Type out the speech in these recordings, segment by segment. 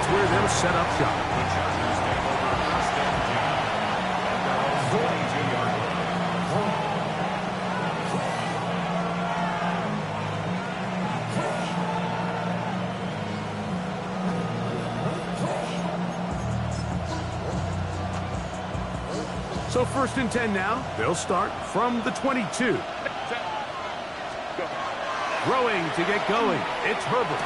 that's where they'll set up shop. The Chargers take over first and 10 at their own 22-yard line. So first and 10 now. They'll start from the 22. Throwing to get going. It's Herbert.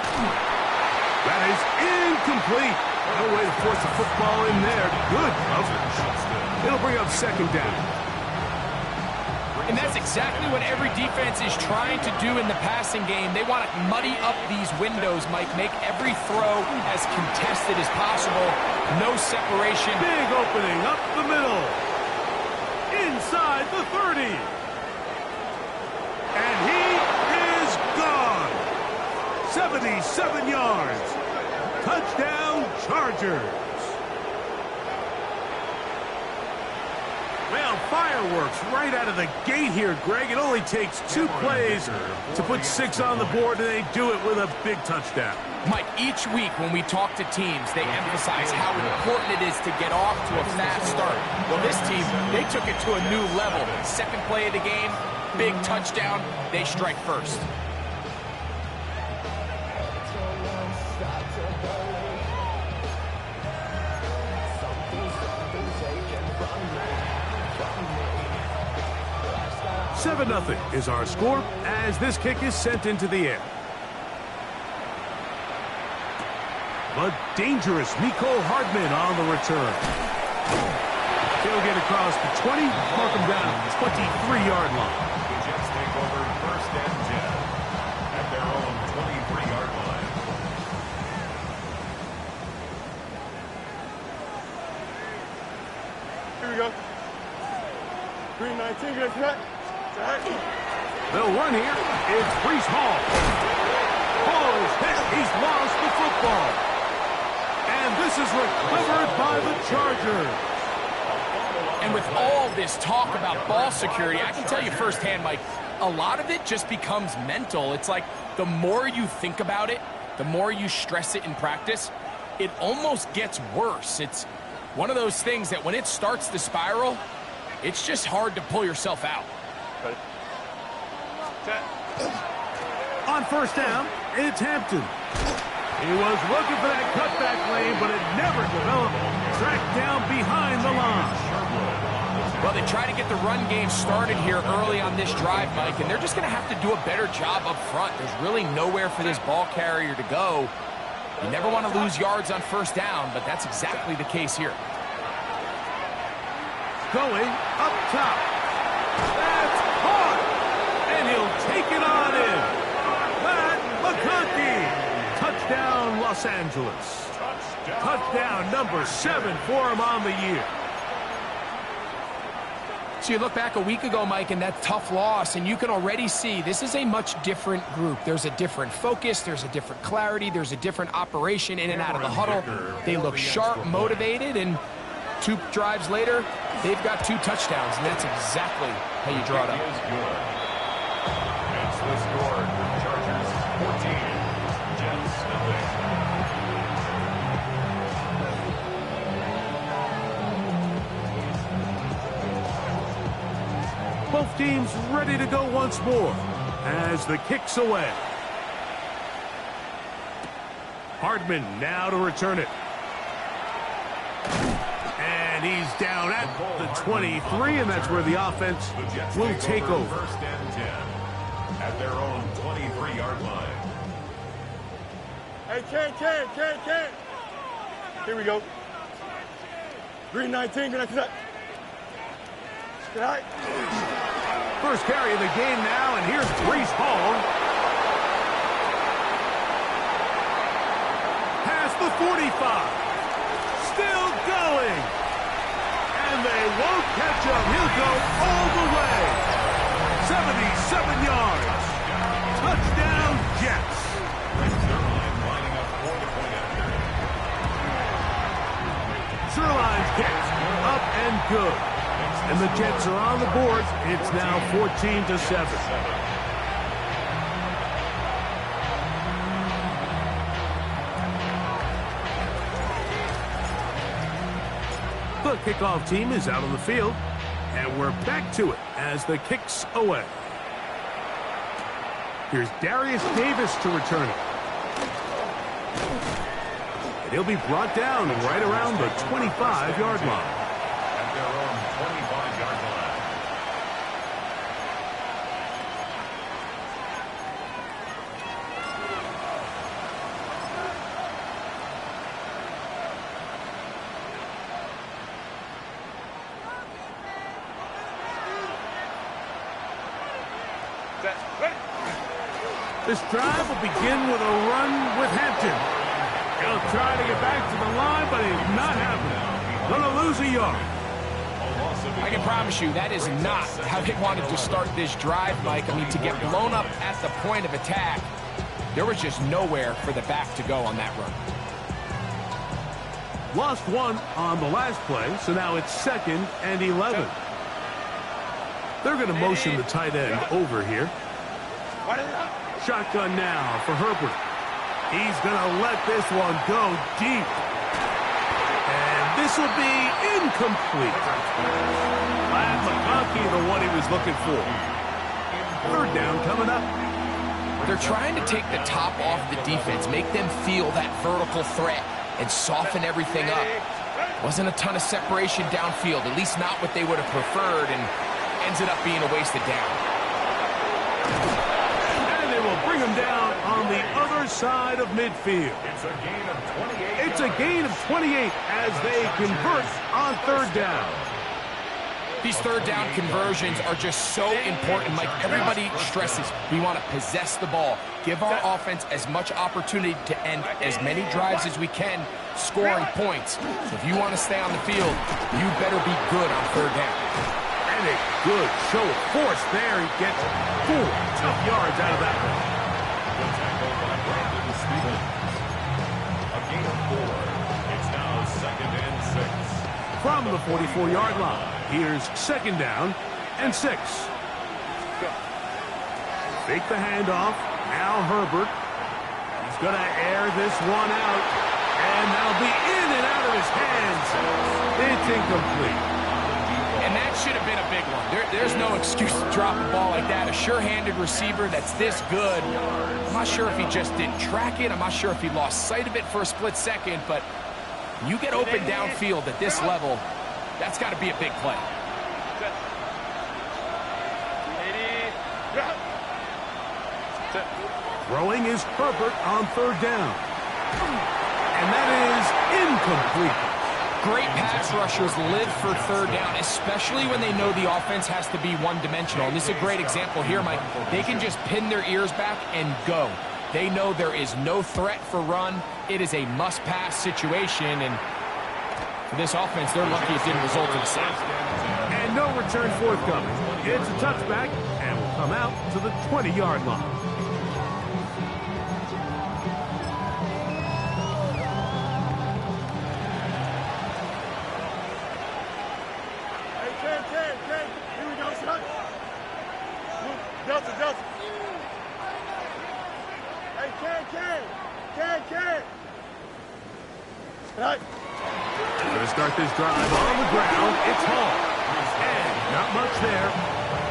That is incomplete. No way to force a football in there. Good coverage. It'll bring up second down. And that's exactly what every defense is trying to do in the passing game. They want to muddy up these windows, Mike. Make every throw as contested as possible. No separation. Big opening up the middle. Inside the 30. And he is gone. 77 yards. Touchdown, Chargers. Well, fireworks right out of the gate here, Greg. It only takes 2 plays to put 6 on the board, and they do it with a big touchdown. Mike, each week when we talk to teams, they emphasize how important it is to get off to a fast start. Well, this team, they took it to a new level. Second play of the game, big touchdown, they strike first. Seven 0 is our score as this kick is sent into the air. But dangerous Mecole Hardman on the return. He'll get across the 20, mark him down at the 23-yard line. The Jets take over first and 10 at their own 23-yard line. Here we go. 319, good cut. They'll run here. It's Breece Hall. Hall is hit. He's lost the football. And this is recovered by the Chargers. And with all this talk about ball security, I can tell you firsthand, Mike, a lot of it just becomes mental. It's like the more you think about it, the more you stress it in practice, it almost gets worse. It's one of those things that when it starts to spiral, it's just hard to pull yourself out. On first down, it's Hampton. He was looking for that cutback lane, but it never developed. Tracked down behind the line. Well, they try to get the run game started here early on this drive, Mike, and they're just going to have to do a better job up front. There's really nowhere for this ball carrier to go. You never want to lose yards on first down, but that's exactly the case here. Going up top. That's caught. And he'll take it on in. Matt McConkey. Touchdown, Los Angeles. Touchdown number 7 for him on the year. So you look back a week ago, Mike, and that tough loss, and you can already see this is a much different group. There's a different focus, there's a different clarity, there's a different operation in and out of the huddle. They look sharp, motivated, and 2 drives later, they've got 2 touchdowns, and that's exactly how you draw it up. That's the score. Chargers 14, Jets nothing. Both teams ready to go once more as the kick's away. Hardman now to return it. And he's down at the 23, and that's where the offense will take over. First and 10 at their own 23-yard line. Hey, Ken. Here we go. 319, good cut. All right. First carry of the game now, and here's Breece Hall. Past the 45. Still going. And they won't catch him. He'll go all the way. 77 yards. Touchdown, Jets. Zerline lining up for the point after. Zerline's kick up and good. And the Jets are on the board. It's now 14-7. The kickoff team is out on the field, and we're back to it as the kick's away. Here's Darius Davis to return it. And he'll be brought down right around the 25-yard line. At their own 25-yard line. This drive will begin with a run with Hampton. He'll try to get back to the line, but it's not happening. Gonna lose a yard. I can promise you that is not how they wanted to start this drive, Mike. I mean, to get blown up at the point of attack, there was just nowhere for the back to go on that run. Lost one on the last play, so now it's 2nd and 11. They're going to motion the tight end over here. Shotgun now for Herbert. He's going to let this one go deep. And this will be incomplete. Glad McConkey, the one he was looking for. 3rd down coming up. They're trying to take the top off the defense, make them feel that vertical threat, and soften everything up. Wasn't a ton of separation downfield, at least not what they would have preferred, and ended up being a wasted down. And they will bring him down on the other side of midfield. It's a gain of 28. It's a gain of 28 as they convert on 3rd down. These 3rd down conversions are just so important, Mike. Everybody stresses we want to possess the ball, give our offense as much opportunity to end as many drives as we can, scoring points. So if you want to stay on the field, you better be good on 3rd down. And a good show of force there. He gets 4 tough yards out of that one. The tackle by Brandon Stevens. A gain of 4. It's now 2nd and 6. From the 44-yard line, here's 2nd down and 6. Fake the handoff. Now Herbert. He's going to air this one out. And that'll be in and out of his hands. It's incomplete. And that should have been a big one. There's no excuse to drop a ball like that. A sure-handed receiver that's this good. I'm not sure if he just didn't track it. I'm not sure if he lost sight of it for a split second. But you get open downfield at this level, that's got to be a big play. Throwing is Herbert on 3rd down. And that is incomplete. Great pass rushers live for 3rd down, especially when they know the offense has to be one-dimensional. And this is a great example here, Mike. They can just pin their ears back and go. They know there is no threat for run. It is a must-pass situation. And for this offense, they're lucky it didn't result in a sack. And no return forthcoming. It's a touchback and will come out to the 20-yard line. Here we go, son. Delta. Hey, Ken. Right. They're going to start this drive on the ground. It's Hall. And not much there.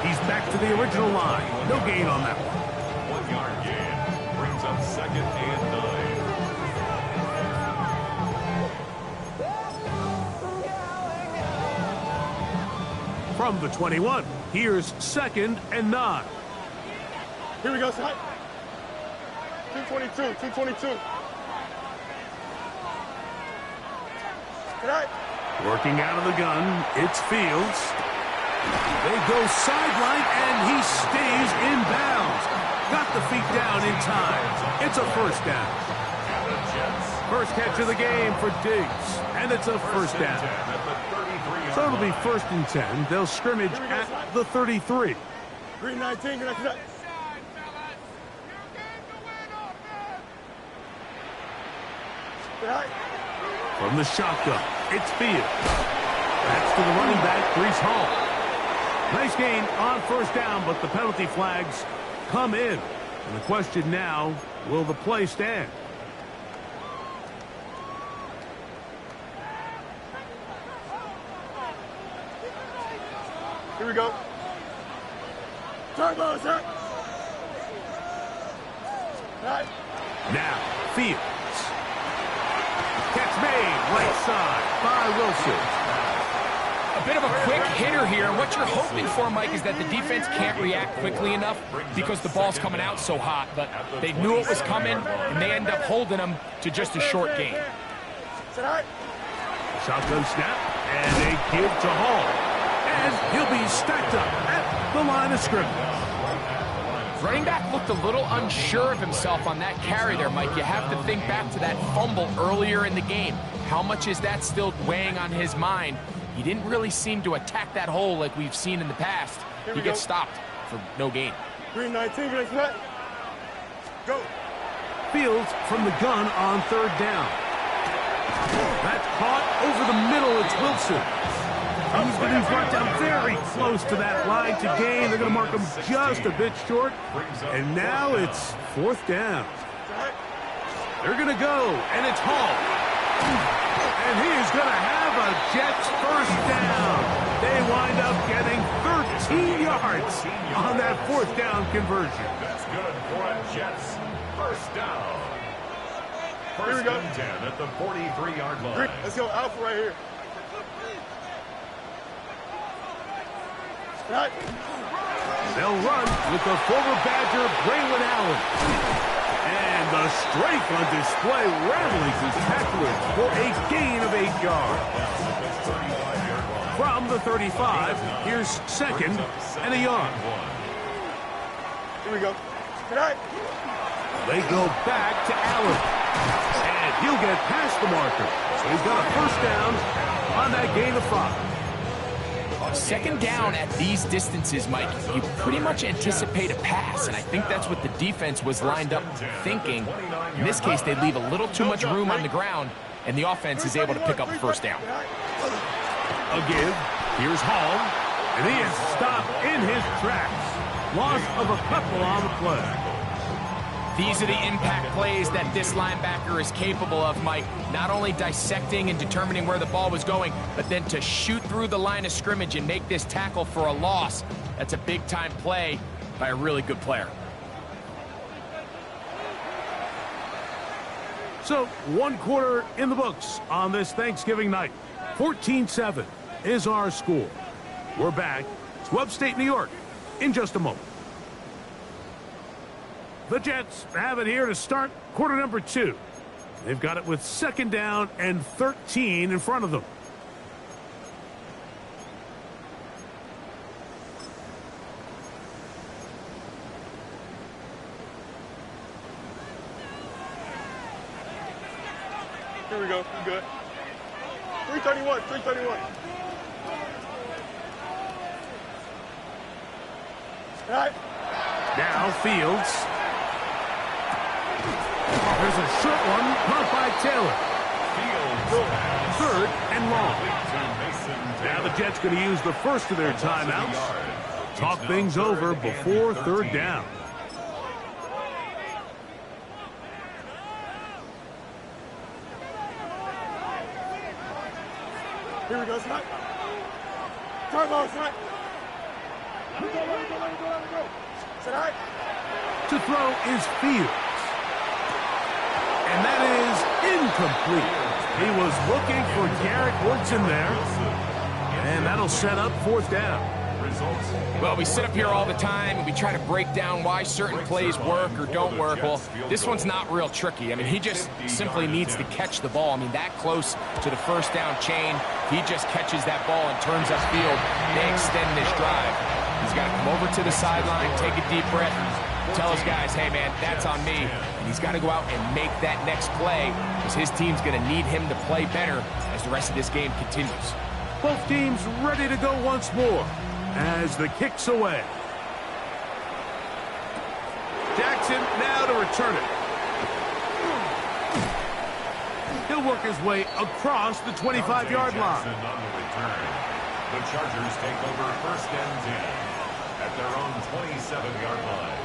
He's back to the original line. No gain on that one. 1-yard gain brings up 2nd and 9. From the 21, here's 2nd and 9. Here we go, son. 222. Right. Working out of the gun, it's Fields. They go sideline, and he stays in bounds. Got the feet down in time. It's a 1st down. First catch of the game for Diggs, and it's a 1st down. So it'll be 1st and 10. They'll scrimmage at the 33. Green 19, good night. From the shotgun, it's Fields. That's to the running back, Breece Hall. Nice gain on 1st down, but the penalty flags come in. And the question now, will the play stand? Here we go. Turbo, sir. Right. Now, Fields. Catch made, right side by Wilson. A bit of a quick hitter here. What you're hoping for, Mike, is that the defense can't react quickly enough because the ball's coming out so hot. But they knew it was coming, and they end up holding them to just a short game. Shotgun snap, and a give to Hall. And he'll be stacked up at the line of scrimmage. Running back looked a little unsure of himself on that carry there, Mike. You have to think back to that fumble earlier in the game. How much is that still weighing on his mind? He didn't really seem to attack that hole like we've seen in the past. He gets stopped for no gain. 319, next net. Go. Fields from the gun on third down. That's caught over the middle. It's Wilson. He's going to be brought down very close to that line to gain. They're going to mark him just a bit short. And now it's fourth down. They're going to go, and it's Hall. And he is going to have a Jets first down. They wind up getting 13 yards on that fourth down conversion. That's good for a Jets first down. First and 10 at the 43-yard line. Let's go Alpha right here. Right. They'll run with the former Badger, Braylon Allen. And the strength on display rattling his tacklers for a gain of 8 yards. From the 35, here's second and a yard. Here we go. Right. They go back to Allen. And he'll get past the marker. So he's got a first down on that gain of 5. Second down at these distances, Mike, you pretty much anticipate a pass, and I think that's what the defense was lined up thinking. In this case, they leave a little too much room on the ground, and the offense is able to pick up a first down. A give. Here's Hall. And he is stopped in his tracks. Loss of a couple on the play. These are the impact plays that this linebacker is capable of, Mike. Not only dissecting and determining where the ball was going, but then to shoot through the line of scrimmage and make this tackle for a loss. That's a big-time play by a really good player. So, one quarter in the books on this Thanksgiving night. 14-7 is our score. We're back to upstate New York in just a moment. The Jets have it here to start quarter number 2. They've got it with second down and 13 in front of them. Here we go. We good. 331. 331. Right. Now Fields. There's a short one caught by Taylor. Third and long. Now the Jets going to use the first of their timeouts. Talk things over before third down. Here we go, Snap. Turbo, Snap. Let me go. Sit high. To throw is Fields. And that is incomplete. He was looking for Garrett Woodson there. And that'll set up fourth down. Well, we sit up here all the time and we try to break down why certain plays work or don't work. Well, this one's not real tricky. I mean, he just simply needs to catch the ball. I mean, that close to the first down chain, he just catches that ball and turns upfield. They extend this drive. He's got to come over to the sideline, take a deep breath, tell his guys, hey, man, that's on me. And he's got to go out and make that next play because his team's going to need him to play better as the rest of this game continues. Both teams ready to go once more as the kick's away. Jackson now to return it. He'll work his way across the 25-yard line. The Chargers take over first and 10 at their own 27-yard line.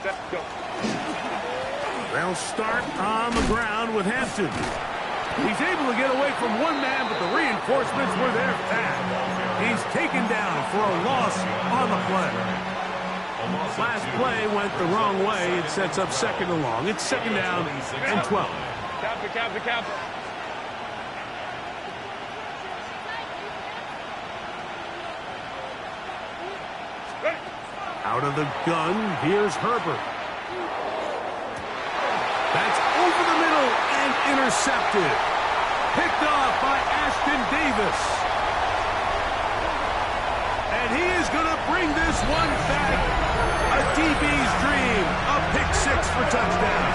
Set, go. They'll start on the ground with Hampton. He's able to get away from one man, but the reinforcements were there fast. He's taken down for a loss on the play. Last play went the wrong way. It sets up second and long. It's second down and 12. Captain. Out of the gun, here's Herbert. That's over the middle and intercepted. Picked off by Ashton Davis. And he is going to bring this one back. A DB's dream. A pick six for touchdown.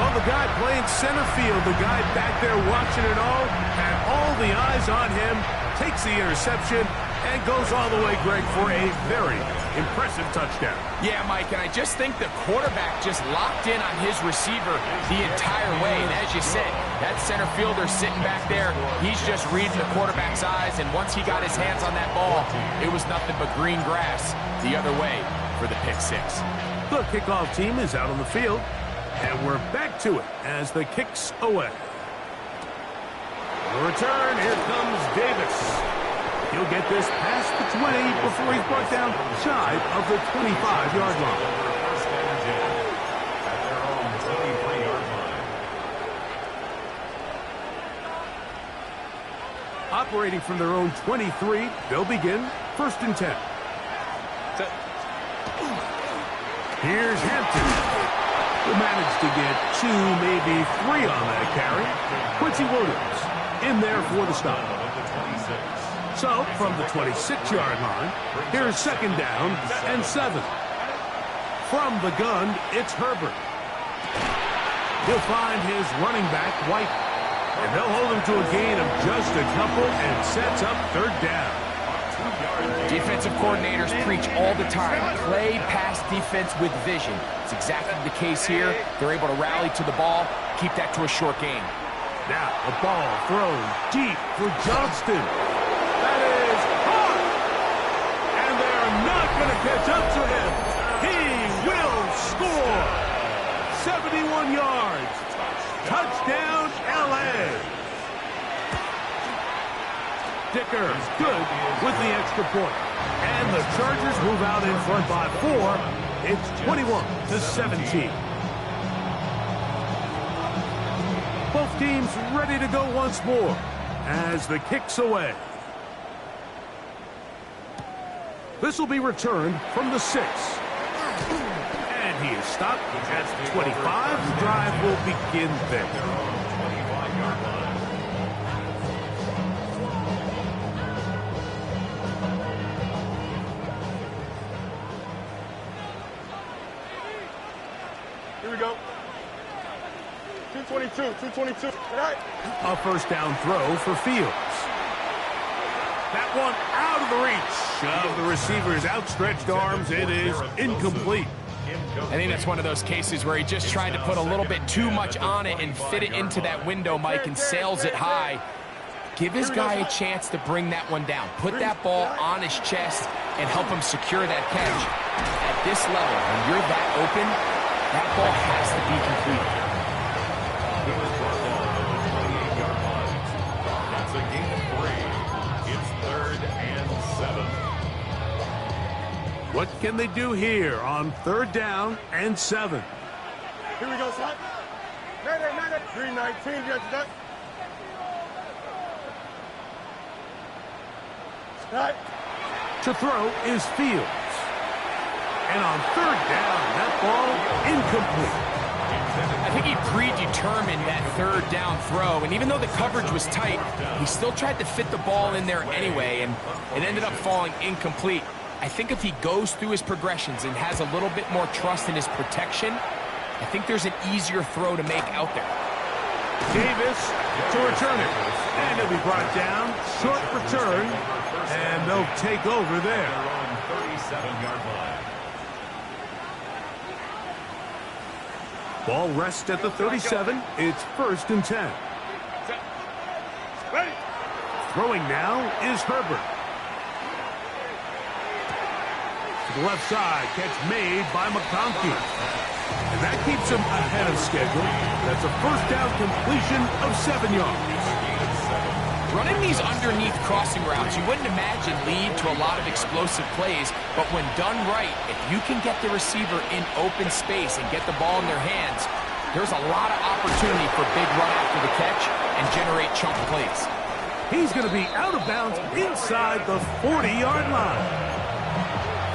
Well, the guy playing center field, the guy back there watching it all, and all the eyes on him, takes the interception and goes all the way, Greg, for a very impressive touchdown. Yeah, Mike, and I just think the quarterback just locked in on his receiver the entire way. And as you said, that center fielder sitting back there, he's just reading the quarterback's eyes, and once he got his hands on that ball, it was nothing but green grass the other way for the pick six. The kickoff team is out on the field, and we're back to it as the kick's away. The return, here comes Davis. He'll get this past the 20 before he's brought down shy of the 25-yard line. First and 10 at their own 23-yard line. Operating from their own 23, they'll begin first and 10. Here's Hampton. Will manage to get 2, maybe 3 on that carry. Quincy Williams in there for the stop. So, from the 26-yard line, here's second down and 7. From the gun, it's Herbert. He'll find his running back, White. And they'll hold him to a gain of just a couple and sets up third down. Defensive coordinators preach all the time, play pass defense with vision. It's exactly the case here. They're able to rally to the ball, keep that to a short gain. Now, a ball thrown deep for Johnston. That is hard. And they're not going to catch up to him. He will score. 71 yards. Touchdown, L.A. Dicker good with the extra point. And the Chargers move out in front by 4. It's 21-17. Both teams ready to go once more as the kick's away. This will be returned from the 6. And he is stopped at 25. The drive will begin there. Here we go. 222. All right. A first down throw for Fields. That one out of the reach of the receiver's outstretched arms. It is incomplete. I think that's one of those cases where he just tried to put a little bit too much on it and fit it into that window, Mike, and sails it high. Give his guy a chance to bring that one down. Put that ball on his chest and help him secure that catch. At this level, when you're that open, that ball has to be completed. It was brought down at the 28-yard line. That's a gain of 3. It's third and 7. What can they do here on third down and 7? Here we go, son. 319, you got that? All right. To throw is Fields. And on third down, that ball incomplete. I think he predetermined that third down throw, and even though the coverage was tight, he still tried to fit the ball in there anyway, and it ended up falling incomplete. I think if he goes through his progressions and has a little bit more trust in his protection, I think there's an easier throw to make out there. Davis to return it. And he'll be brought down. Short return. And they'll take over there. On 37-yard line. Ball rests at the 37. It's first and 10. Ready. Throwing now is Herbert. the left side. Catch made by McConkey. And that keeps him ahead of schedule. That's a first down completion of 7 yards. Running these underneath crossing routes, you wouldn't imagine lead to a lot of explosive plays, but when done right, if you can get the receiver in open space and get the ball in their hands, there's a lot of opportunity for big run after the catch and generate chunk plays. He's going to be out of bounds inside the 40-yard line.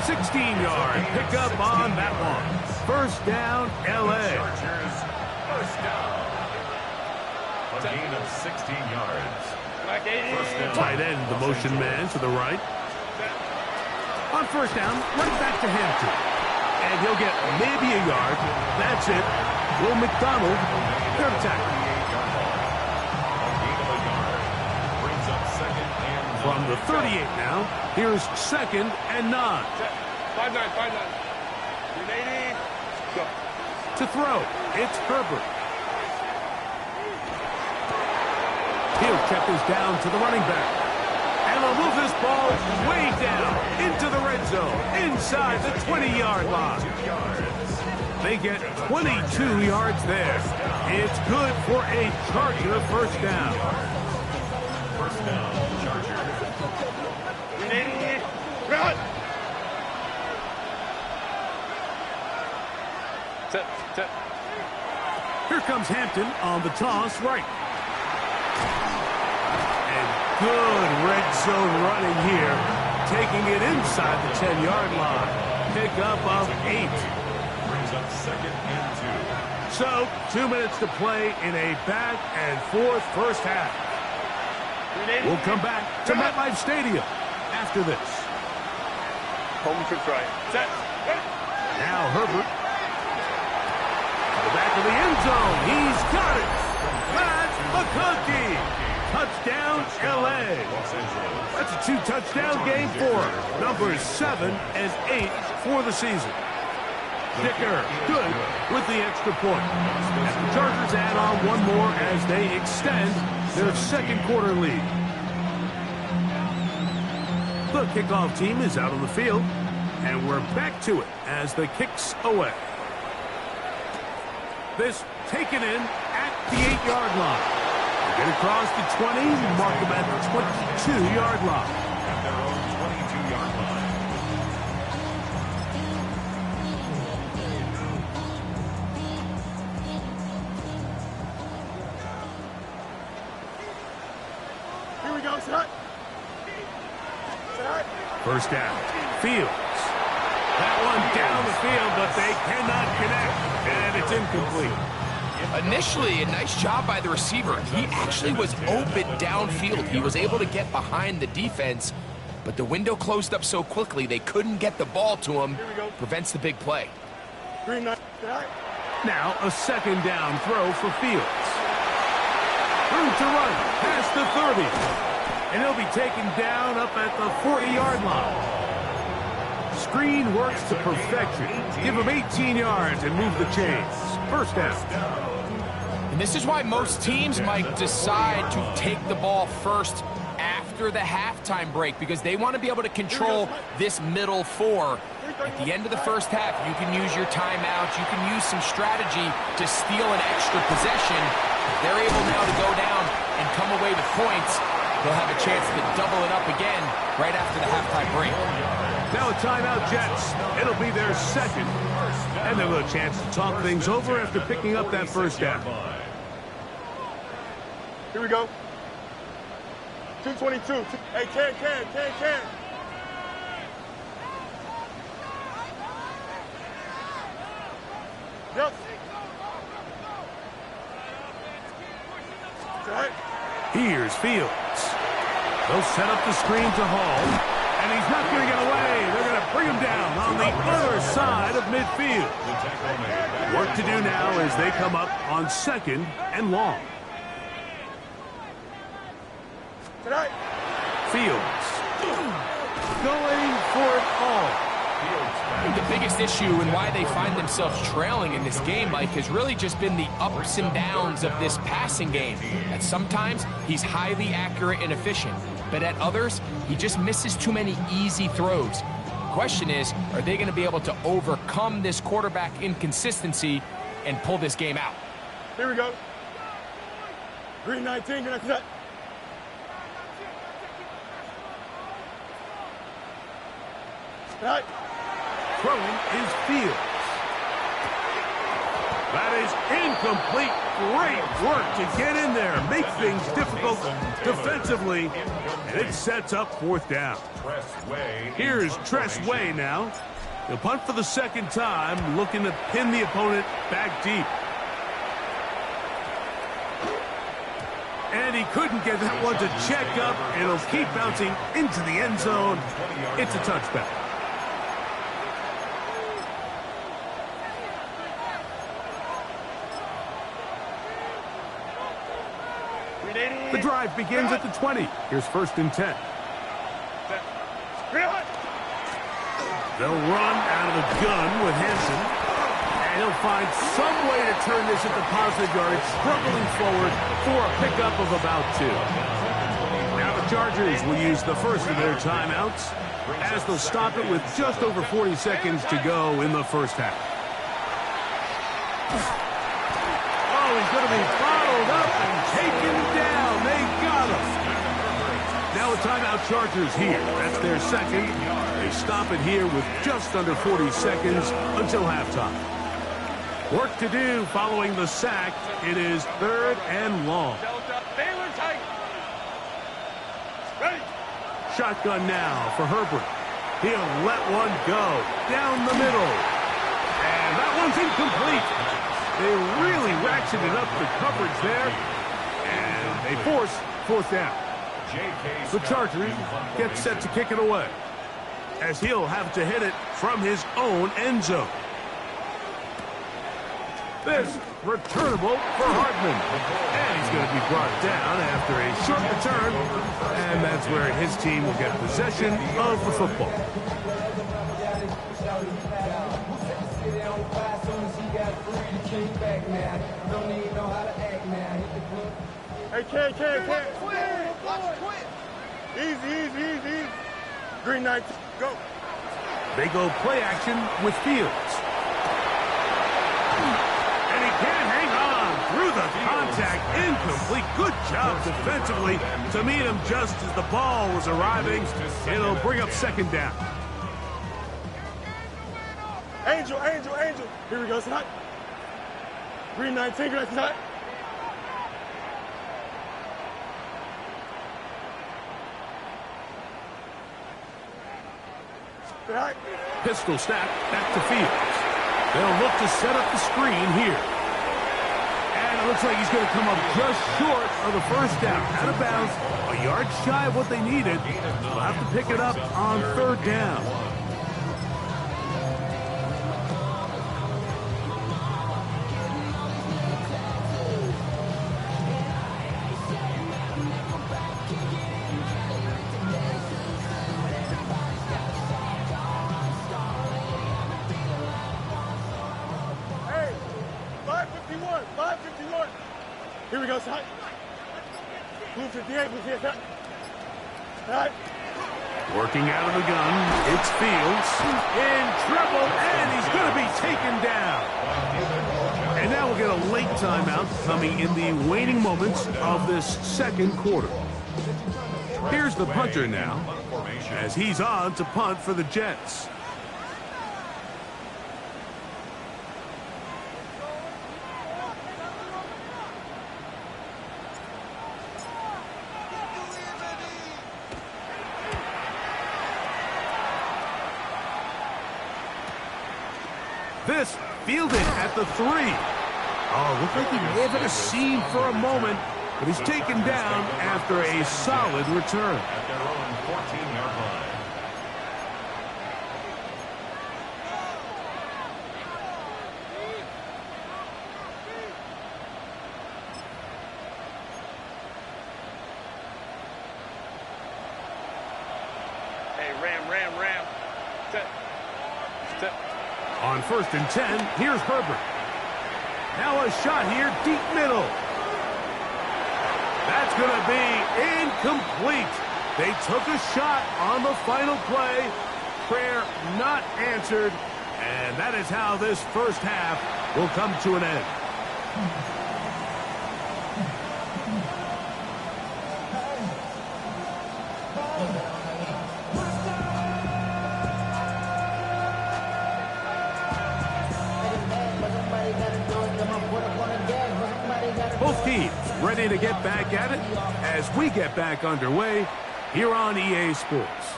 16-yard pickup on that one. First down, L.A. First down. A gain of 16 yards. Tight end, the motion man to the right. On first down, right back to Hampton. And he'll get maybe a yard. That's it. Will McDonald, third tackle. From the 38 now, here's 2nd and 9. 5-9, 5-9. 380. Go. To throw, it's Herbert. He'll check this down to the running back. And they'll move this ball way down into the red zone, inside the 20-yard line. They get 22 yards there. It's good for a Charger first down. First down, Chargers. 380. Run. Set. Here comes Hampton on the toss right. Good red zone running here, taking it inside the 10-yard line. Pickup of 8. Brings up 2nd and 2. So, 2 minutes to play in a back-and-forth first half. We'll come back to MetLife Stadium after this. Home trips right. Set. Now Herbert. To the back of the end zone. He's got it. That's McConkey. Touchdown, L.A. That's a 2-touchdown game for him. Numbers 7 and 8 for the season. Dicker, good with the extra point. And the Chargers add on one more as they extend their second quarter lead. The kickoff team is out on the field, and we're back to it as the kick's away. This taken in at the 8-yard line. Get across the 20, mark them at the 22-yard line. At their own 22-yard line. Here we go, set. First down, Fields. That one down the field, but they cannot connect, and it's incomplete. Initially, a nice job by the receiver. He actually was open downfield. He was able to get behind the defense, but the window closed up so quickly they couldn't get the ball to him. Prevents the big play. Now a second down throw for Fields. Room to run past the 30. And he'll be taken down up at the 40-yard line. Screen works to perfection. Give him 18 yards and move the chains. First down. And this is why most teams might decide to take the ball first after the halftime break, because they want to be able to control this middle 4. At the end of the first half, you can use your timeouts. You can use some strategy to steal an extra possession. If they're able now to go down and come away with points, they'll have a chance to double it up again right after the halftime break. Now a timeout, Jets. It'll be their second. And they'll have a chance to talk things over after picking up that first down. Here we go. 222. Hey, can. Yep. Here's Fields. They'll set up the screen to Hall. And he's not going to get away. They're going to bring him down on the other side of midfield. Work to do now as they come up on 2nd and long. Fields going for it all. I think the biggest issue and why they find themselves trailing in this game, Mike, has really just been the ups and downs of this passing game. At sometimes, he's highly accurate and efficient, but at others, he just misses too many easy throws. Question is, are they going to be able to overcome this quarterback inconsistency and pull this game out? Here we go. Green 19, green 19. Right. Throwing is Fields. That is incomplete. Great work to get in there, make things difficult defensively, and it sets up fourth down. Here's Tress Way now. He'll punt for the second time, looking to pin the opponent back deep. And he couldn't get that one to check up. It'll keep bouncing into the end zone. It's a touchback. The drive begins at the 20. Here's 1st and 10. They'll run out of the gun with Henson. And he'll find some way to turn this into positive yardage, struggling forward for a pickup of about 2. Now the Chargers will use the first of their timeouts as they'll stop it with just over 40 seconds to go in the first half. Oh, he's going to be bottled up and taken down. They got him. Now a timeout Chargers here. That's their second. They stop it here with just under 40 seconds until halftime. Work to do following the sack. It is 3rd and long. Shotgun now for Herbert. He'll let one go down the middle. And that one's incomplete. They really ratcheted up the coverage there. And they force 4th down. The Chargers get set to kick it away, as he'll have to hit it from his own end zone. This returnable for Hartman. And he's going to be brought down after a short return. And that's where his team will get possession of the football. Hey, K. Easy. Green 19, go. They go play action with Fields. And he can't hang on through the contact. Incomplete. Good job defensively to meet him just as the ball was arriving. It'll bring up 2nd down. Angel. Here we go, son. Green 19, green 19. Right. Pistol snap back to Fields. They'll look to set up the screen here. And it looks like he's going to come up just short of the 1st down. Out of bounds, a yard shy of what they needed. They'll have to pick it up on 3rd down. Here we go, son. Blue 58, son. Right. Working out of the gun, it's Fields. In trouble, and he's going to be taken down. And now we'll get a late timeout coming in the waning moments of this 2nd quarter. Here's the punter now, as he's on to punt for the Jets. This fielded at the 3. Oh, looked like he may have had a seam for a moment, but he's taken down after a solid return. At their own 14-yard line. Hey, ram. Step. On 1st and 10, here's Herbert. Now a shot here, deep middle. That's going to be incomplete. They took a shot on the final play, prayer not answered, and that is how this first half will come to an end. Both teams ready to get back at it as we get back underway here on EA Sports.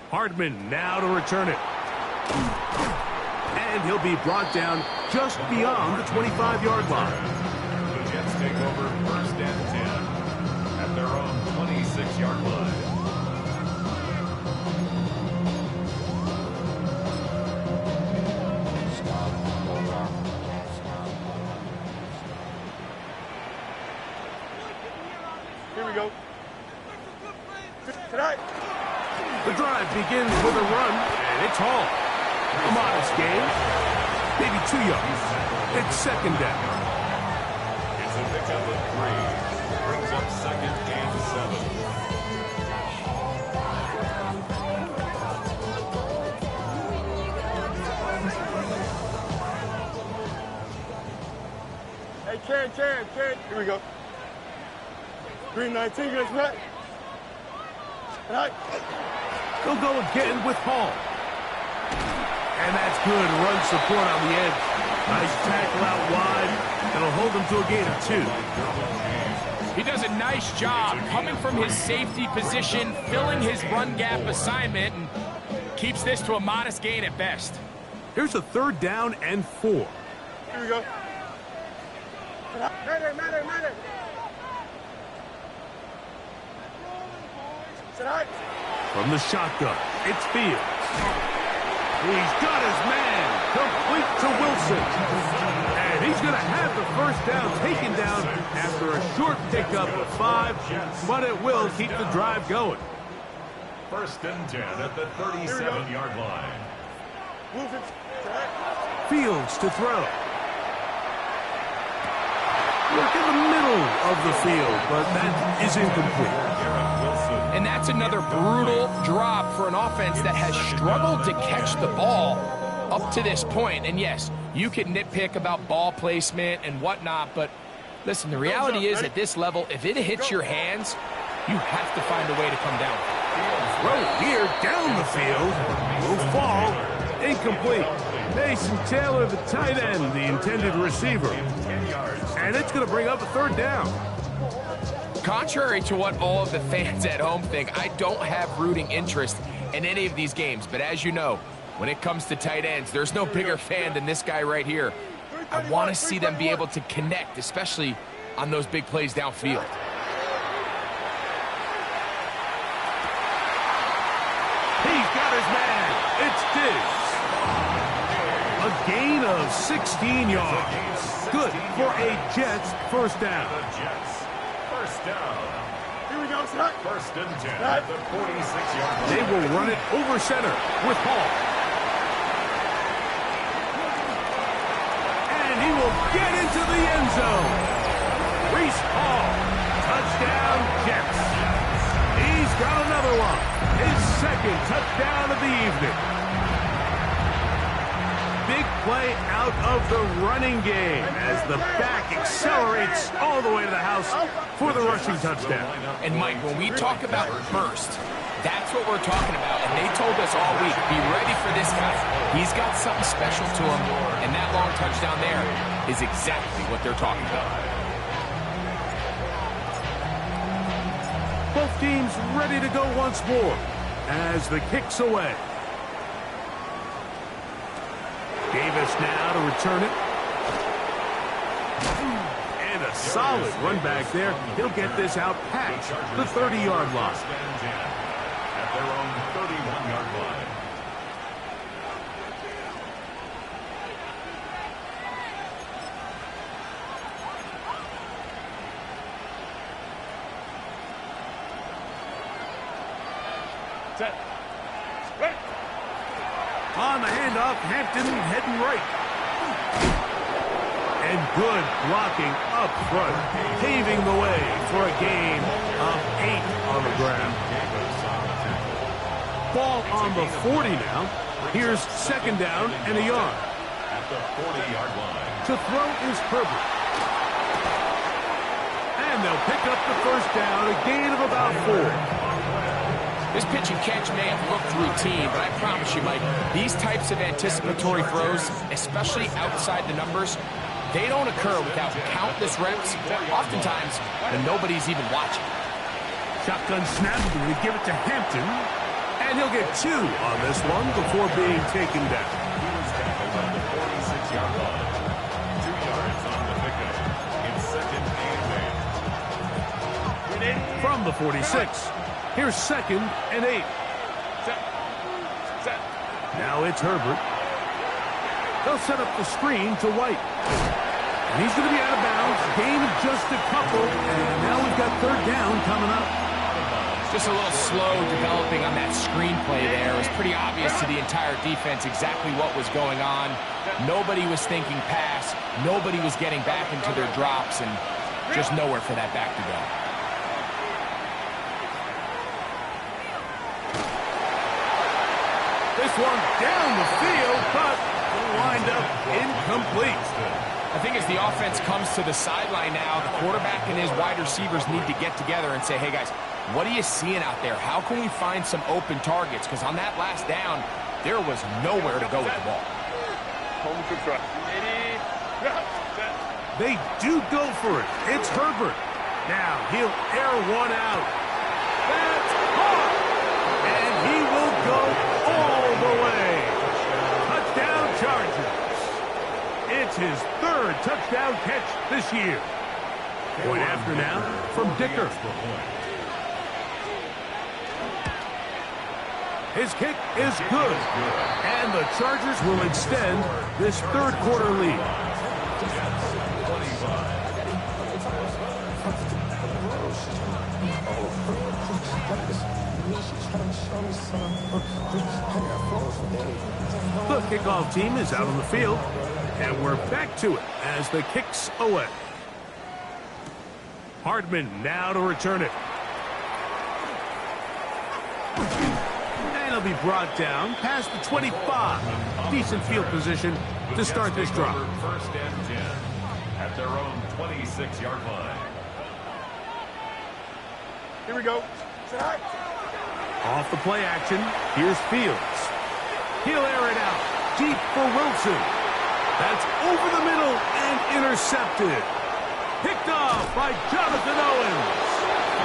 Hardman now to return it. And he'll be brought down just beyond the 25-yard line. The Jets take over first and 10 at their own 26-yard line. Here we go. Tonight. The drive begins with a run, and it's hauled. A modest gain, maybe 2 yards. It's second down. It's a pickup of 3. Brings up second and 7. Hey, Karen. Here we go. Green 19, guys, right? Tonight. He'll go again with Hall. And that's good run support on the edge. Nice tackle out wide. That'll hold him to a gain of 2. He does a nice job coming from his safety position, filling his run gap assignment, and keeps this to a modest gain at best. Here's a third down and 4. Here we go. Matter. Tonight. From the shotgun, it's Fields. He's got his man complete to Wilson. And he's going to have the first down taken down after a short pickup of 5, but it will keep the drive going. First and 10 at the 37-yard line. Wilson. Tonight. Fields to throw. Look in the middle of the field, but that is incomplete. And that's another brutal drop for an offense that has struggled to catch the ball up to this point. And yes, you can nitpick about ball placement and whatnot, but listen, the reality is at this level, if it hits your hands, you have to find a way to come down. Throw here down the field. Will fall. Incomplete. Mason Taylor, the tight end, the intended receiver. And it's going to bring up a third down. Contrary to what all of the fans at home think, I don't have rooting interest in any of these games. But as you know, when it comes to tight ends, there's no bigger fan than this guy right here. I want to see them be able to connect, especially on those big plays downfield. He's got his man. It's Diggs. A gain of 16 yards. Good for a Jets first down. First down. Here we go, tonight. First and 10 at the 46-yard line. They will run it over center with Hall. And he will get into the end zone. Reese Hall. Touchdown, Jets. He's got another one. His second touchdown of the evening. Big play out of the running game as the back accelerates all the way to the house for the rushing touchdown. And Mike, when we talk about burst, that's what we're talking about. And they told us all week, be ready for this guy. He's got something special to him. And that long touchdown there is exactly what they're talking about. Both teams ready to go once more as the kick's away. Davis now to return it. And a solid run back there. He'll get this out past the 30-yard line. At their own 31-yard line. Set. Ready. On the handoff, Hampton heading right. And good blocking up front, paving the way for a gain of 8 on the ground. ball on the 40 now. Here's second down and a yard. At the 40-yard line. To throw is Herbert. And they'll pick up the first down, a gain of about 4. This pitch and catch may have looked routine, but I promise you, Mike, these types of anticipatory throws, especially outside the numbers, they don't occur without countless reps, oftentimes when nobody's even watching. Shotgun snap, we give it to Hampton, and he'll get 2 on this one before being taken down. He was tackled on the 46-yard line. 2 yards on the pickup. It's second and 8. From the 46, here's second and 8. Now it's Herbert. They'll set up the screen to White. And he's going to be out of bounds. Gain of just a couple. And now we've got third down coming up. Just a little slow developing on that screenplay there. It was pretty obvious to the entire defense exactly what was going on. Nobody was thinking pass. Nobody was getting back into their drops, and just nowhere for that back to go. This one down the field, but will wind up incomplete. I think as the offense comes to the sideline now, the quarterback and his wide receivers need to get together and say, hey, guys, what are you seeing out there? How can we find some open targets? Because on that last down, there was nowhere to go with the ball. They do go for it. It's Herbert. Now he'll air one out. That's caught. And he will go all the way. Touchdown Chargers. It's his 3rd touchdown catch this year. Point after now from Dicker. His kick is good. And the Chargers will extend this 3rd quarter lead. The kickoff team is out on the field, and we're back to it as the kick's away. Hardman now to return it. And he'll be brought down past the 25. Decent field position to start this drive. First and 10 at their own 26-yard line. Here we go. Off the play action, here's Fields. He'll air it out deep for Wilson. That's over the middle and intercepted. Picked off by Jonathan Owens.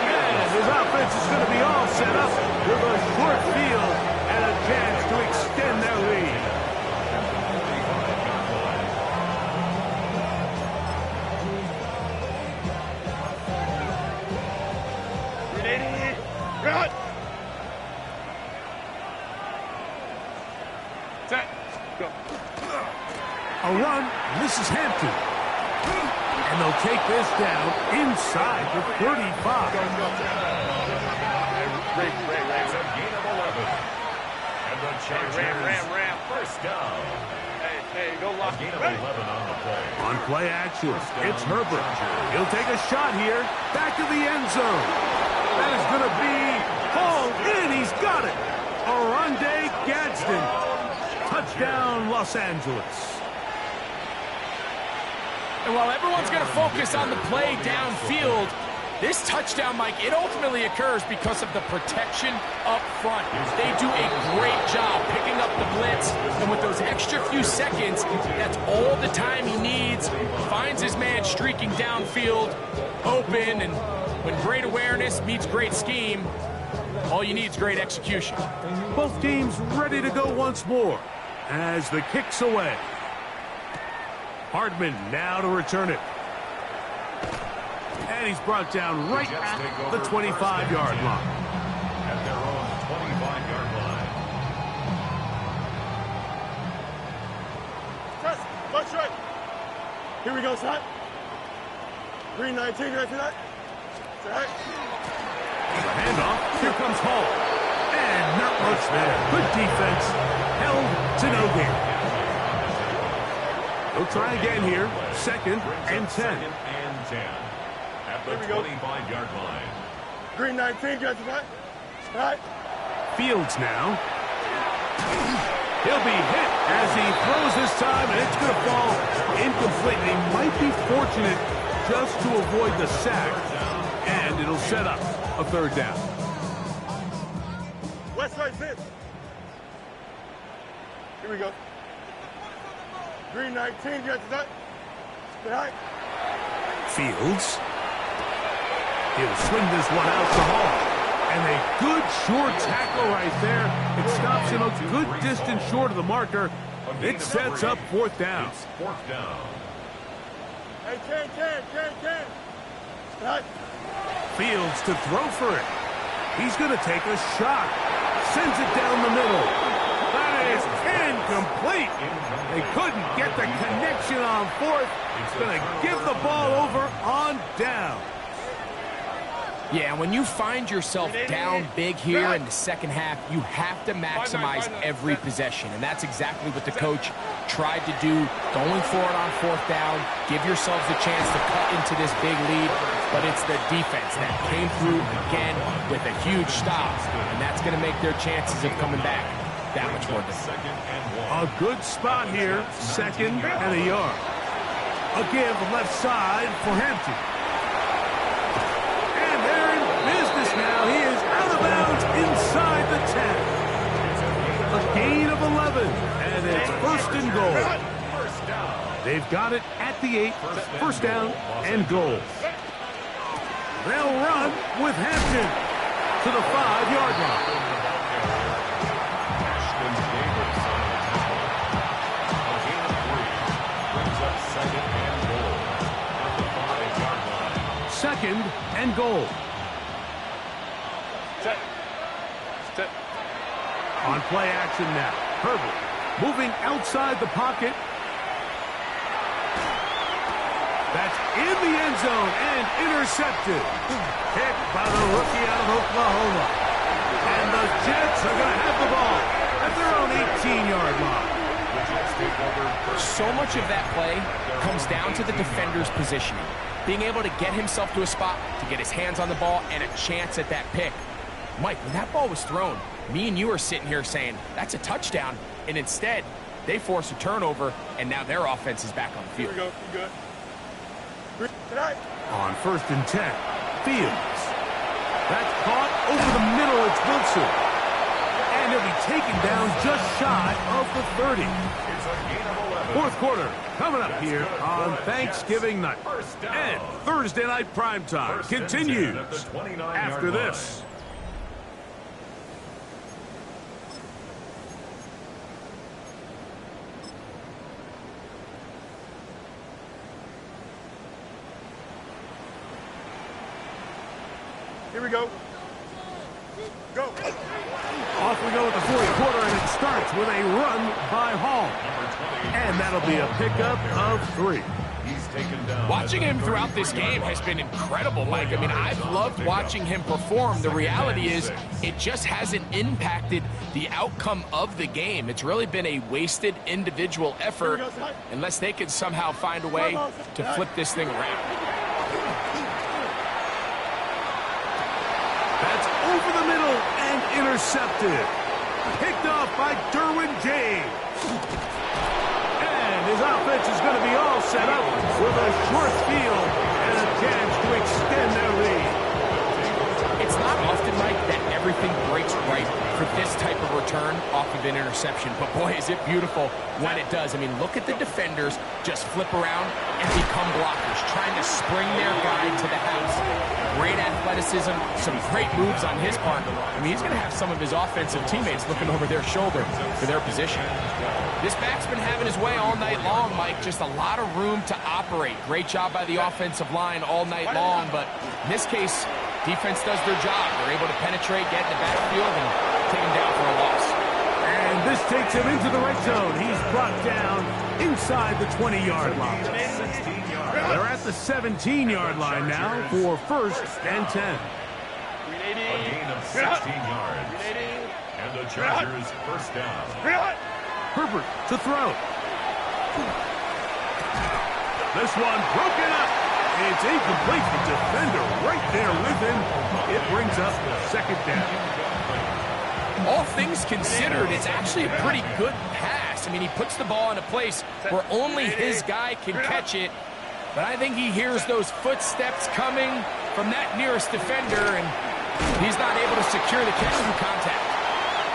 And his offense is going to be all set up with a short field and a chance to extend their lead. A run, and this is Hampton. And they'll take this down inside the 35. It's a gain of 11. And the Chargers first down. Hey, go lock. Gain of 11 on the play. On play action, it's Herbert. He'll take a shot here, back to the end zone. That is going to be hauled in. He's got it. Oronde Gadsden. Touchdown, Los Angeles. And while everyone's going to focus on the play downfield, this touchdown, Mike, it ultimately occurs because of the protection up front. They do a great job picking up the blitz, and with those extra few seconds, that's all the time he needs. Finds his man streaking downfield, open, and when great awareness meets great scheme, all you need is great execution. Both teams ready to go once more as the kick's away. Hardman now to return it. And he's brought down right at the 25-yard line. At their own 25-yard line. Press, left right. Here we go, Scott. Green 19, you ready for that? Set. The handoff. Here comes Hall. And not much there. Good defense. Held to no gain. We'll try again here. Second and 10. Second and 10. At the 25-yard line. Green 19, you ready for that? All right. Fields now. He'll be hit as he throws this time, and it's going to fall incomplete. They might be fortunate just to avoid the sack, and it'll set up a third down. West side pitch. Here we go. Green 19, get that. Behind. Fields. He'll swing this one out to Hall. And a good short tackle right there. It stops him a good distance short of the marker. It sets up fourth down. It's fourth down. Hey, Ken. Behind. Fields to throw for it. He's going to take a shot. Sends it down the middle. That is incomplete. They couldn't get the connection on fourth. It's going to give the ball over on down. Yeah, when you find yourself down big here in the second half, you have to maximize every possession. And that's exactly what the coach tried to do, going for it on fourth down. Give yourselves a chance to cut into this big lead. But it's the defense that came through again with a huge stop. And that's going to make their chances of coming back that much more difficult. A good spot here, second and a yard. A give left side for Hampton. And they're in business now. He is out of bounds inside the 10. A gain of 11, and it's first and goal. They've got it at the 8, first down and goal. They'll run with Hampton to the 5-yard line. Second and goal. Set. On play action now. Herbert moving outside the pocket. That's in the end zone and intercepted. Picked by the rookie out of Oklahoma. And the Jets are going to have the ball at their own 18-yard line. So much of that play comes down to the defender's positioning. Being able to get himself to a spot, to get his hands on the ball, and a chance at that pick. Mike, when that ball was thrown, me and you are sitting here saying, that's a touchdown. And instead, they force a turnover, and now their offense is back on the field. Here we go. You good? Tonight. On first and 10, Fields. That's caught over the middle. It's Wilson. And he'll be taken down just shy of the 30. Fourth quarter coming up here on Thanksgiving night. And Thursday night primetime continues after this. Here we go. Go. Off we go with the fourth quarter, and it starts with a run by Hall. And that'll be a pickup of 3. He's taken down. Watching him throughout this game has been incredible, Mike. I mean, I've loved watching him perform. The reality is it just hasn't impacted the outcome of the game. It's really been a wasted individual effort unless they can somehow find a way to flip this thing around. That's over the middle and intercepted. Picked off by Derwin James. And his offense is going to be all set up with a short field and a chance to extend their lead. It's not often, Mike, that everything breaks right for this type of return off of an interception. But, boy, is it beautiful when it does. I mean, look at the defenders just flip around and become blockers, trying to spring their guy to the house. Great athleticism, some great moves on his part. I mean, he's going to have some of his offensive teammates looking over their shoulder for their position. This back's been having his way all night long, Mike. Just a lot of room to operate. Great job by the offensive line all night long. But in this case, defense does their job. They're able to penetrate, get in the backfield, and take him down for a loss. And this takes him into the red zone. He's brought down inside the 20-yard line. They're at the 17-yard line now for first and 10. A gain of 16 yards. And the Chargers first down. Herbert to throw. This one broken up. It's incomplete. The defender right there with him. It brings up second down. all things considered, it's actually a pretty good pass. I mean, he puts the ball in a place where only his guy can catch it. But I think he hears those footsteps coming from that nearest defender, and he's not able to secure the catch through contact.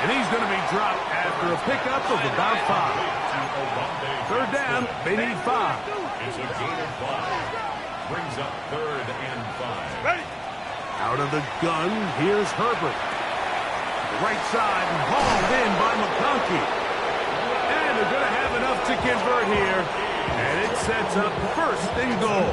And he's going to be dropped after a pickup of about 5. Third down, they need 5. It's a gain of 5. Brings up 3rd and 5. Out of the gun, here's Herbert. The right side and hauled in by McConkey. And they're going to have enough to convert here. And it sets up 1st and goal.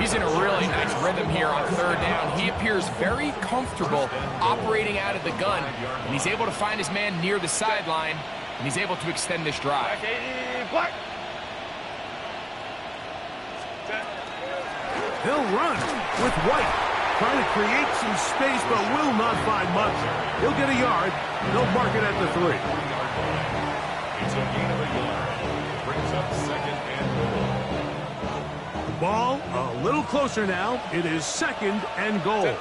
He's in a really nice rhythm here on 3rd down. He appears very comfortable operating out of the gun, and he's able to find his man near the sideline, and he's able to extend this drive. He'll run with White, trying to create some space, but will not find much. He'll get a yard. They'll mark it at the 3. It's a gain of a yard. Brings up 2nd and goal. The ball a little closer now. It is 2nd and goal.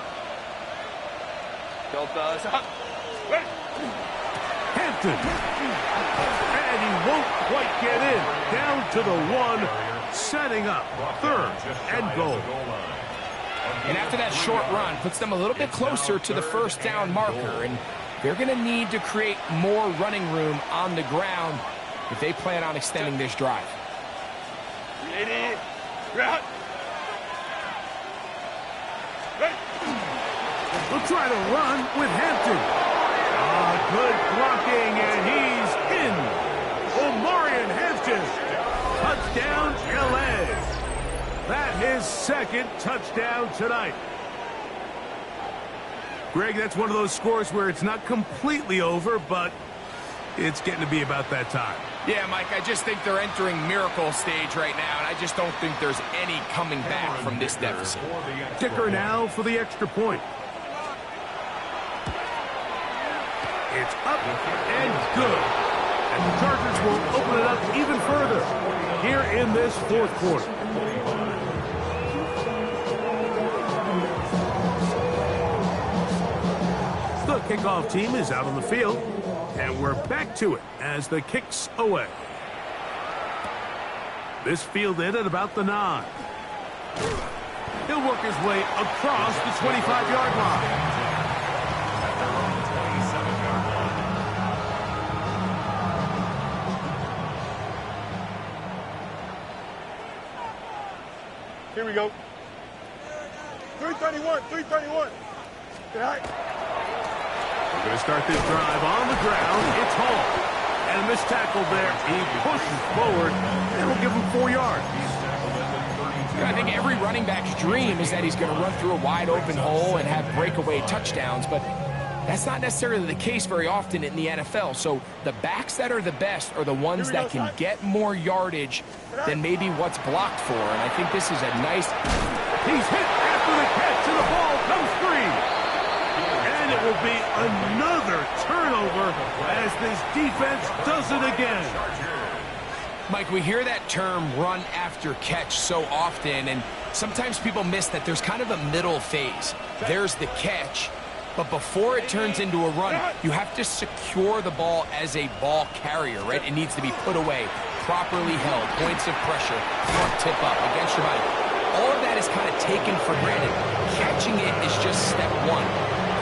Hampton. And he won't quite get in. Down to the 1, setting up 3rd and goal. And after that short run, puts them a little bit closer to the 1st down marker, and they're going to need to create more running room on the ground if they plan on extending this drive. We'll try to run with Hampton. Good blocking, and he's in. Omarion Hampton. Touchdown, L.A. That his 2nd touchdown tonight. Greg, that's one of those scores where it's not completely over, but it's getting to be about that time. Yeah, Mike, I just think they're entering miracle stage right now, and I just don't think there's any coming back from this deficit. Kicker now for the extra point. It's up and good. And the Chargers will open it up even further here in this 4th quarter. The kickoff team is out on the field, and we're back to it as the kick's away. This fielded at about the 9. He'll work his way across the 25-yard line. Here we go. 331, 331. Yeah. We're going to start this drive on the ground. It's Hall. And a missed tackle there. He pushes forward, and will give him 4 yards. I think every running back's dream is that he's going to run through a wide-open hole and have breakaway touchdowns, but that's not necessarily the case very often in the NFL. So the backs that are the best are the ones that can get more yardage than maybe what's blocked for. And I think this is a nice... He's hit after the catch, and the ball comes free. And it will be another turnover as this defense does it again. Mike, we hear that term run after catch so often, and sometimes people miss that there's kind of a middle phase. There's the catch, but before it turns into a run, you have to secure the ball as a ball carrier, right? It needs to be put away, properly held, points of pressure, front tip up against your body. All of that is kind of taken for granted. Catching it is just step 1.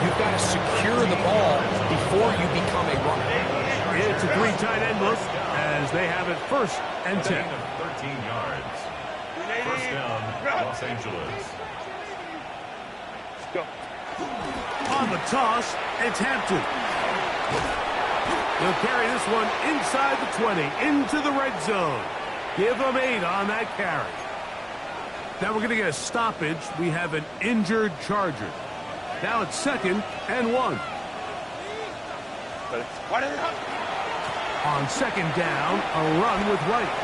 You've got to secure the ball before you become a runner. It's a 3 tight end look as they have it 1st and 10. 13 yards. 1st down, Los Angeles. Go. On the toss, it's Hampton. He'll carry this one inside the 20, into the red zone. Give them 8 on that carry. Now we're going to get a stoppage. We have an injured Charger. Now it's 2nd and 1. On 2nd down, a run with White.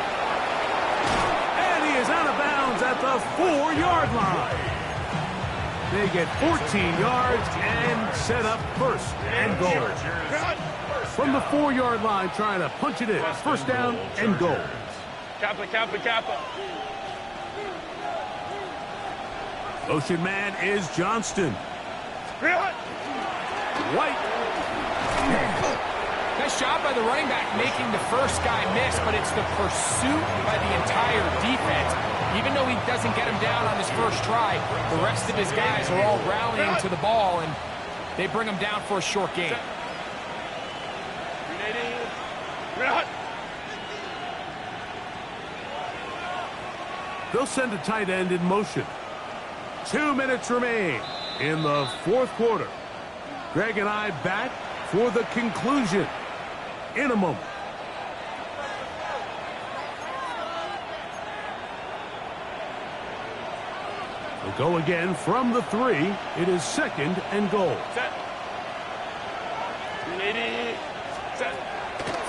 And he is out of bounds at the 4-yard line. They get 14 yards and set up 1st and goal. From the 4-yard line, trying to punch it in. 1st down and goal. Kappa. Motion man is Johnston. White. Nice job by the running back making the first guy miss, but it's the pursuit by the entire defense. Even though he doesn't get him down on his first try, the rest of his guys are all rallying to the ball, and they bring him down for a short gain. They'll send a tight end in motion. 2 minutes remain in the fourth quarter. Greg and I back for the conclusion in a moment. We'll go again from the 3. It is 2nd and goal. Set. 380. Set.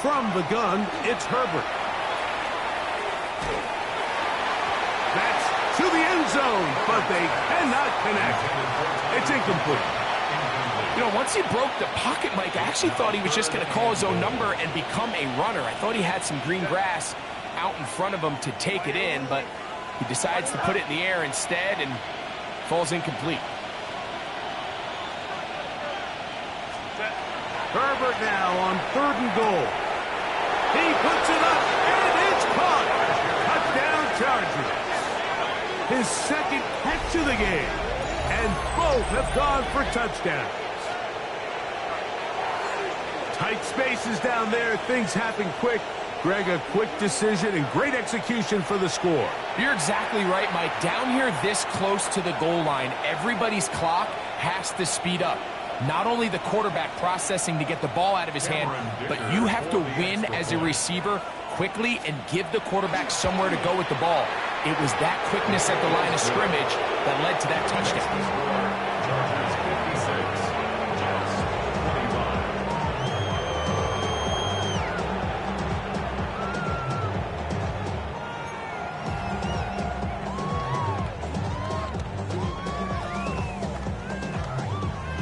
From the gun, it's Herbert. That's to the end zone, but they cannot connect. It's incomplete. You know, once he broke the pocket, Mike, I actually thought he was just going to call his own number and become a runner. I thought he had some green grass out in front of him to take it in, but he decides to put it in the air instead and falls incomplete. Herbert now on 3rd and goal. He puts it up, and it's caught. Touchdown Chargers. His 2nd catch of the game, and both have gone for touchdowns. Tight spaces down there. Things happen quick. Greg, a quick decision and great execution for the score. You're exactly right, Mike. Down here this close to the goal line, everybody's clock has to speed up. Not only the quarterback processing to get the ball out of his hand, but you have to win as a receiver quickly and give the quarterback somewhere to go with the ball. It was that quickness at the line of scrimmage that led to that touchdown.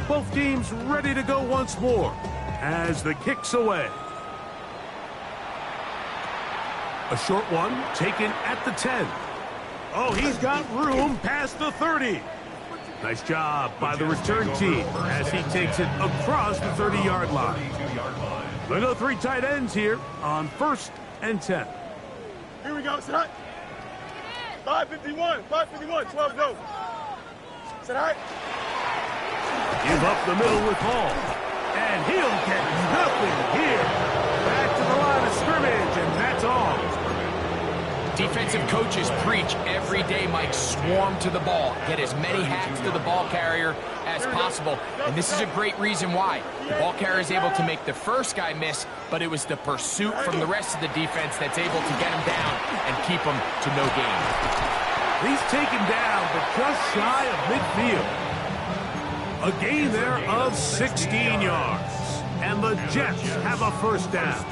Both teams ready to go once more as the kick's away. A short one taken at the 10. Oh, he's got room past the 30. Nice job by the return team as he takes it across the 30-yard line. We'll go 3 tight ends here on 1st and 10. Here we go, set. 551, 12 go. Set high. Give up the middle with Hall. And he'll get nothing here. Back to the line of scrimmage, and that's all. Defensive coaches preach every day, Mike, swarm to the ball. Get as many hacks to the ball carrier as possible. And this is a great reason why. The ball carrier is able to make the first guy miss, but it was the pursuit from the rest of the defense that's able to get him down and keep him to no gain. He's taken down, but just shy of midfield. A gain there of 16 yards. And the Jets have a first down.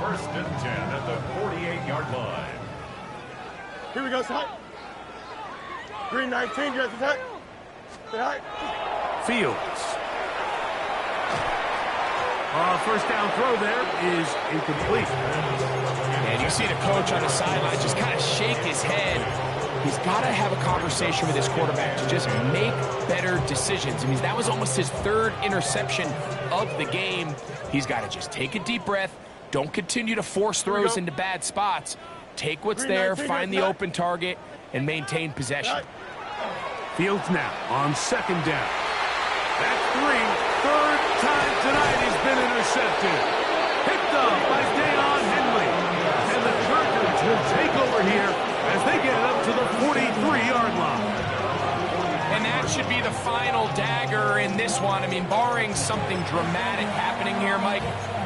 1st and 10 at the 48-yard line. Here we go, set. Green 19, guys, attack. Set. Fields. First down throw there is incomplete. And you see the coach on the sideline just kind of shake his head. He's got to have a conversation with his quarterback to just make better decisions. I mean, that was almost his 3rd interception of the game. He's got to just take a deep breath. Don't continue to force throws into bad spots. Take what's there, find the open target, and maintain possession. Fields now on 2nd down. That's 3rd time tonight he's been intercepted. Picked up by Deion Henley. And the Chargers will take over here as they get it up to the 43-yard line. And that should be the final dagger in this one. I mean, barring something dramatic happening here, Mike,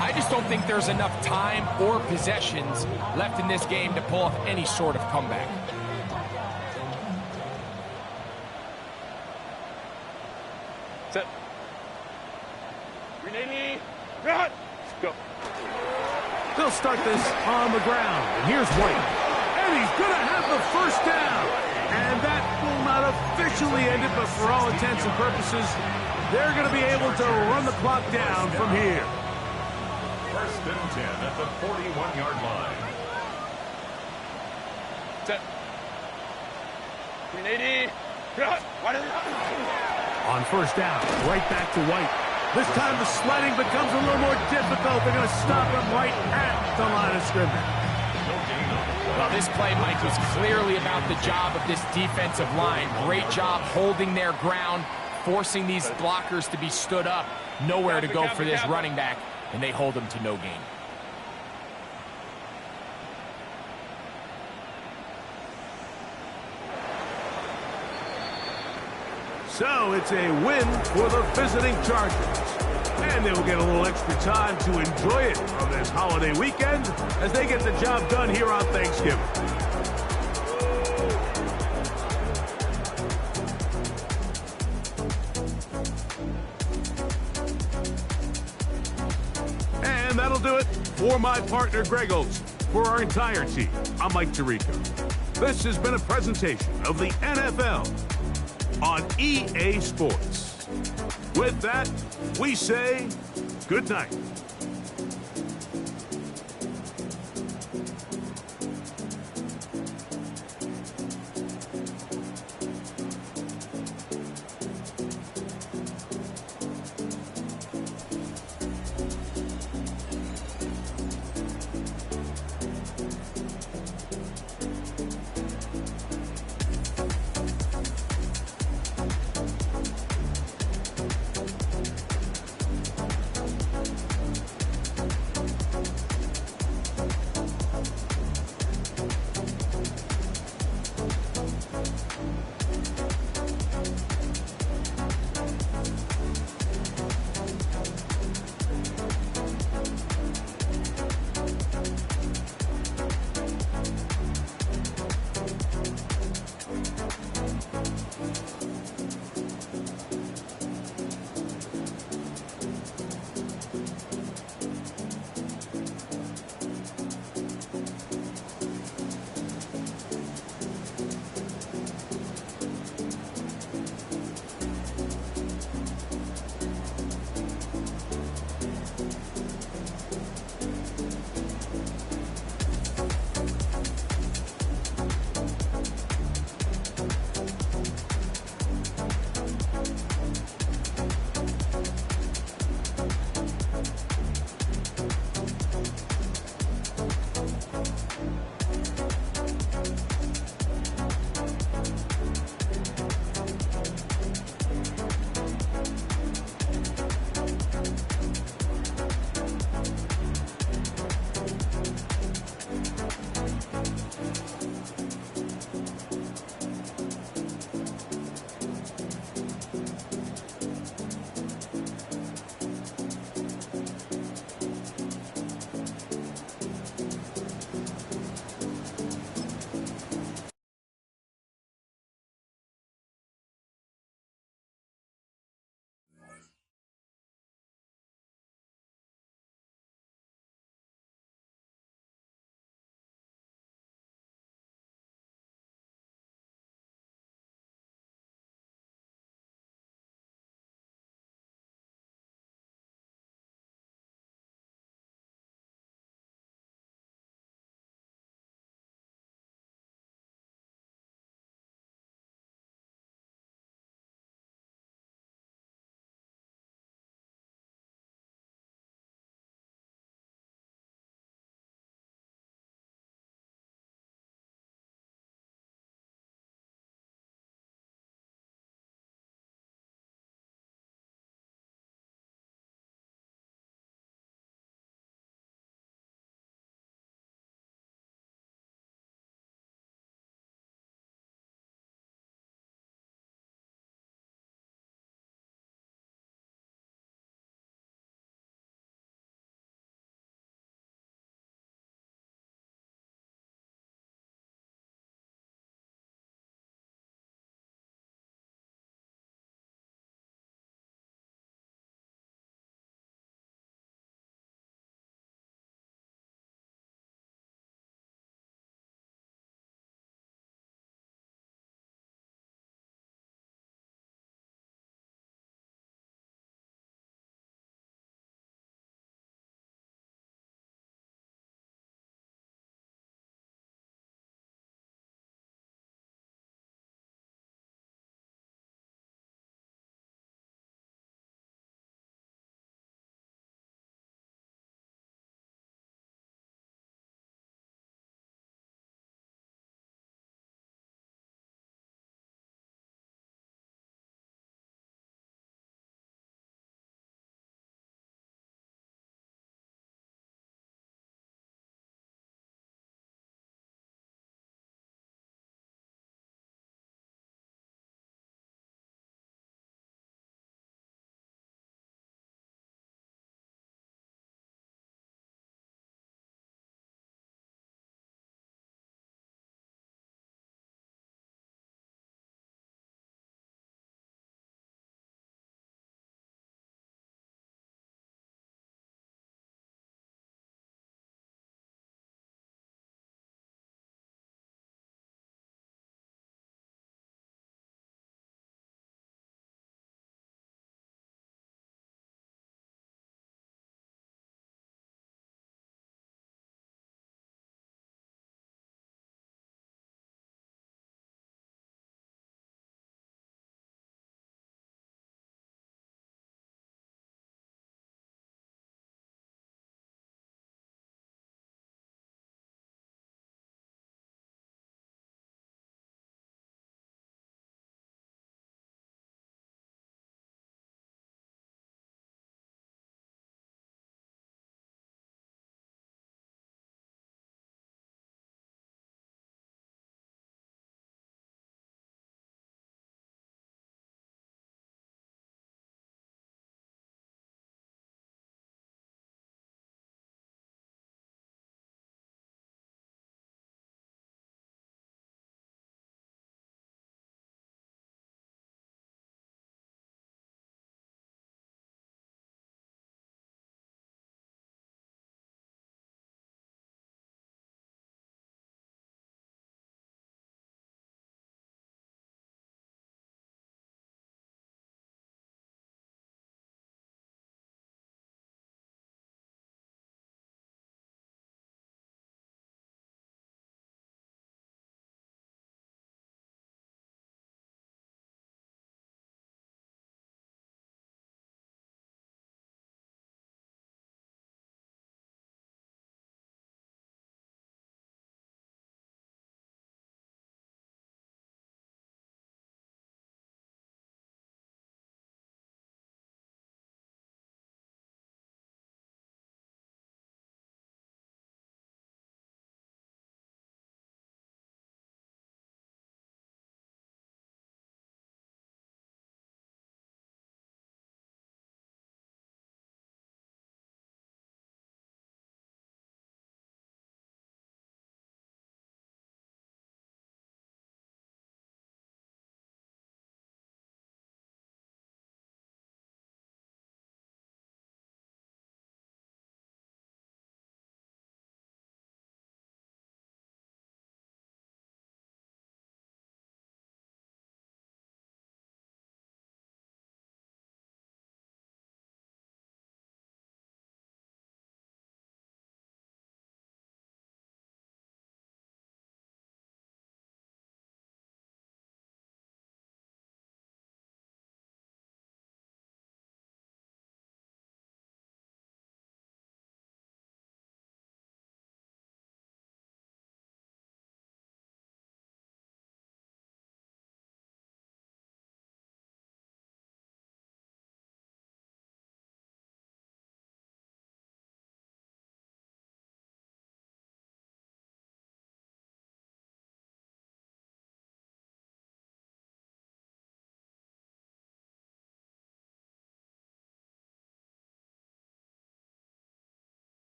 I just don't think there's enough time or possessions left in this game to pull off any sort of comeback. Set. 380. Cut. Go. They'll start this on the ground. And here's White. And he's going to have the first down. And that will not officially end it, but for all intents and purposes, they're going to be able to run the clock down from here. 1st and 10 at the 41-yard line. Set. 380. Cut. On first down, right back to White. This time the sledding becomes a little more difficult. They're going to stop him right at the line of scrimmage. Well, this play, Mike, was clearly about the job of this defensive line. Great job holding their ground, forcing these blockers to be stood up. Nowhere to go for this running back, and they hold him to no gain. So it's a win for the visiting Chargers. And they will get a little extra time to enjoy it on this holiday weekend as they get the job done here on Thanksgiving. And that'll do it for my partner, Greg Olson. For our entire team, I'm Mike Tirico. This has been a presentation of the NFL on EA Sports. With that, we say good night.